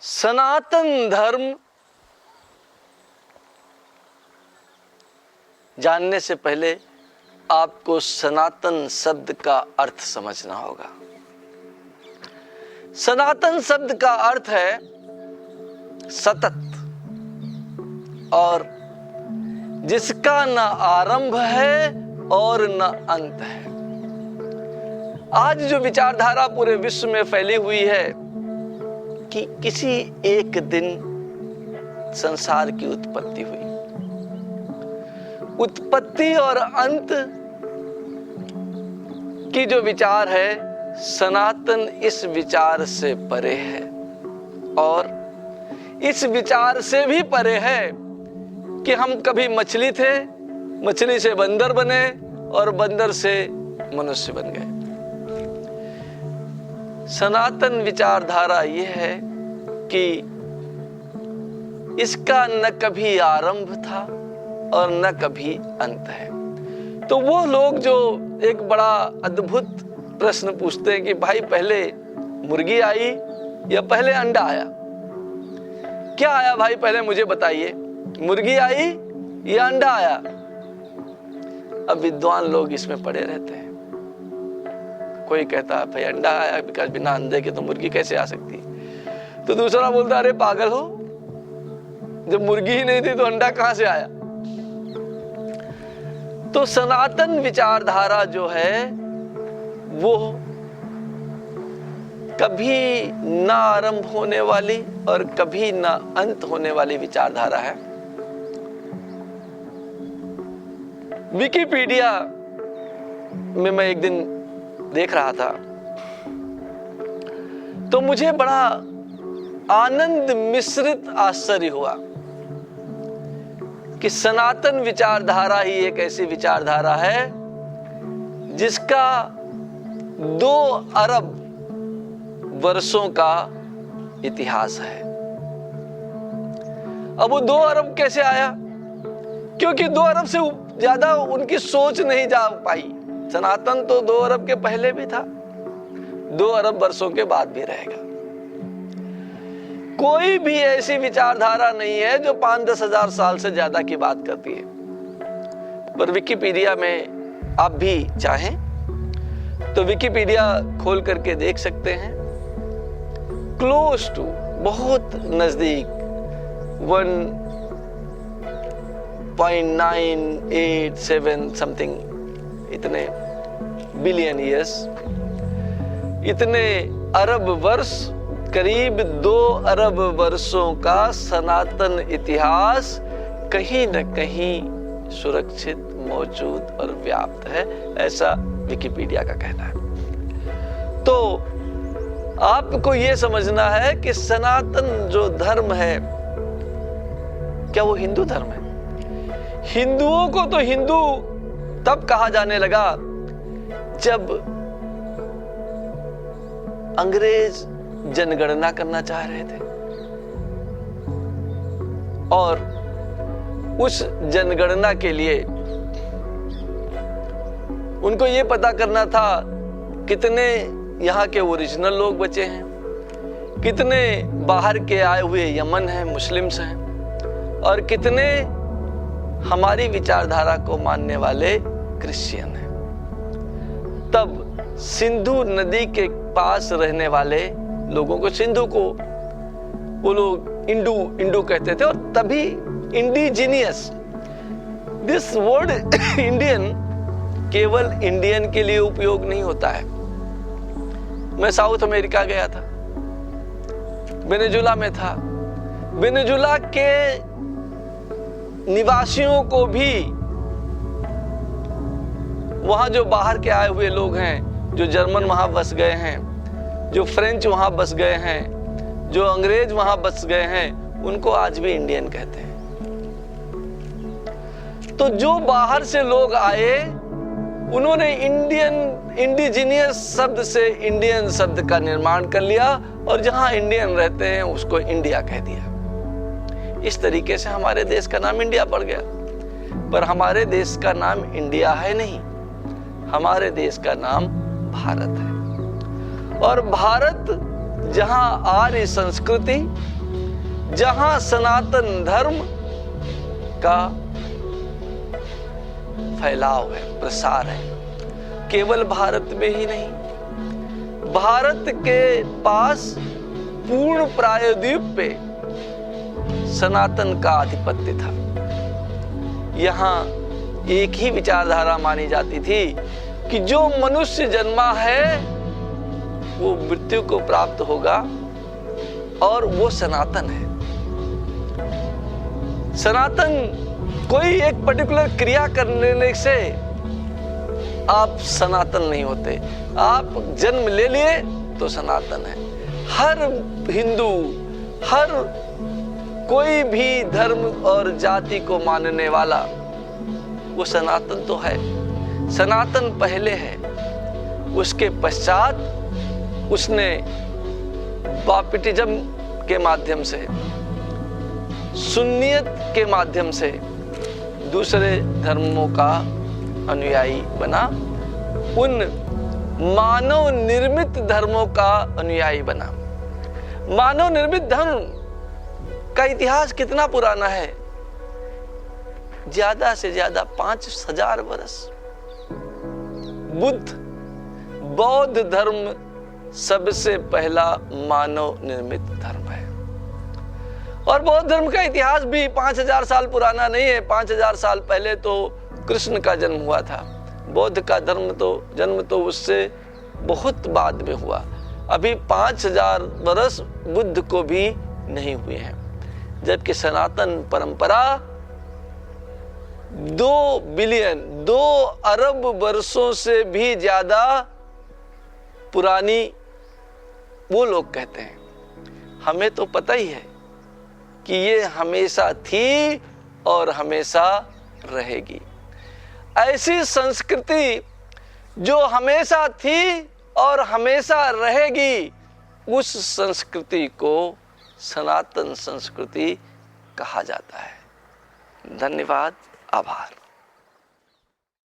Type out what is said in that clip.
सनातन धर्म जानने से पहले आपको सनातन शब्द का अर्थ समझना होगा। सनातन शब्द का अर्थ है सतत और जिसका न आरंभ है और न अंत है। आज जो विचारधारा पूरे विश्व में फैली हुई है कि किसी एक दिन संसार की उत्पत्ति हुई, उत्पत्ति और अंत की जो विचार है, सनातन इस विचार से परे है और इस विचार से भी परे है कि हम कभी मछली थे, मछली से बंदर बने और बंदर से मनुष्य बन गए। सनातन विचारधारा यह है कि इसका न कभी आरंभ था और न कभी अंत है। तो वो लोग जो एक बड़ा अद्भुत प्रश्न पूछते हैं कि भाई पहले मुर्गी आई या पहले अंडा आया? क्या आया भाई, पहले मुझे बताइए, मुर्गी आई या अंडा आया? अब विद्वान लोग इसमें पड़े रहते हैं। कोई कहता है भाई अंडा आया, बिकॉज़ बिना अंडे के तो मुर्गी कैसे आ सकती है। तो दूसरा बोलता है अरे पागल हो, जब मुर्गी ही नहीं थी तो अंडा कहां से आया? तो सनातन विचारधारा जो है वो कभी ना आरंभ होने वाली और कभी ना अंत होने वाली विचारधारा है। विकिपीडिया में मैं एक दिन देख रहा था तो मुझे बड़ा आनंद मिश्रित आश्चर्य हुआ कि सनातन विचारधारा ही एक ऐसी विचारधारा है जिसका 2 अरब वर्षों का इतिहास है। अब वो 2 अरब कैसे आया? क्योंकि 2 अरब से ज्यादा उनकी सोच नहीं जा पाई। सनातन तो 2 अरब के पहले भी था, 2 अरब वर्षों के बाद भी रहेगा। कोई भी ऐसी विचारधारा नहीं है जो 5-10 हजार साल से ज्यादा की बात करती है। पर विकिपीडिया में आप भी चाहें तो विकिपीडिया खोल करके देख सकते हैं। क्लोज टू, बहुत नजदीक, 1.987 समथिंग, इतने बिलियन ईयर्स, इतने अरब वर्ष, करीब 2 अरब वर्षों का सनातन इतिहास कहीं न कहीं सुरक्षित, मौजूद और व्याप्त है, ऐसा विकिपीडिया का कहना है। तो आपको यह समझना है कि सनातन जो धर्म है, क्या वो हिंदू धर्म है? हिंदुओं को तो हिंदू तब कहा जाने लगा जब अंग्रेज जनगणना करना चाह रहे थे और उस जनगणना के लिए उनको यह पता करना था कितने यहाँ के ओरिजिनल लोग बचे हैं, कितने बाहर के आए हुए यमन हैं, मुस्लिम्स हैं, और कितने हमारी विचारधारा को मानने वाले क्रिश्चियन हैं। तब सिंधु नदी के पास रहने वाले लोगों को, सिंधु को वो लोग इंडू कहते थे, और तभी इंडिजीनियस, दिस वर्ड इंडियन केवल इंडियन के लिए उपयोग नहीं होता है। मैं साउथ अमेरिका गया था, वेनेजुला में था, वेनेजुला के निवासियों को भी वहां जो बाहर के आए हुए लोग हैं, जो जर्मन वहां बस गए हैं, जो फ्रेंच वहां बस गए हैं, जो अंग्रेज वहां बस गए हैं, उनको आज भी इंडियन कहते हैं। तो जो बाहर से लोग आए उन्होंने इंडिजीनियस शब्द से इंडियन शब्द का निर्माण कर लिया और जहां इंडियन रहते हैं उसको इंडिया कह दिया। इस तरीके से हमारे देश का नाम इंडिया पड़ गया। पर हमारे देश का नाम इंडिया है नहीं, हमारे देश का नाम भारत है। और भारत जहां आर्य संस्कृति, जहां सनातन धर्म का फैलाव है, प्रसार है। केवल भारत में ही नहीं, भारत के पास पूर्ण प्रायद्वीप पे सनातन का आधिपत्य था। यहां एक ही विचारधारा मानी जाती थी कि जो मनुष्य जन्मा है वो मृत्यु को प्राप्त होगा और वो सनातन है। सनातन कोई एक पर्टिकुलर क्रिया करने से आप सनातन नहीं होते। आप जन्म ले लिए तो सनातन है। हर हिंदू, हर कोई भी धर्म और जाति को मानने वाला वो सनातन तो है। सनातन पहले है, उसके पश्चात उसने बापिटिज्म के माध्यम से, सुन्नियत के माध्यम से दूसरे धर्मों का अनुयायी बना, उन मानव निर्मित धर्मों का अनुयायी बना। मानव निर्मित धर्म का इतिहास कितना पुराना है? ज्यादा से ज्यादा 5000 वर्ष। बौद्ध धर्म सबसे पहला मानव निर्मित धर्म है। और बौद्ध धर्म का इतिहास भी 5000 साल पुराना नहीं है। 5000 साल पहले तो कृष्ण का जन्म हुआ था। बौद्ध का जन्म तो उससे बहुत बाद में हुआ। अभी 5000 वर्ष बुद्ध को भी नहीं हुए हैं। जबकि सनातन परंपरा 2 अरब वर्षों से भी ज्यादा पुरानी वो लोग कहते हैं। हमें तो पता ही है कि ये हमेशा थी और हमेशा रहेगी। ऐसी संस्कृति जो हमेशा थी और हमेशा रहेगी, उस संस्कृति को सनातन संस्कृति कहा जाता है। धन्यवाद, आभार।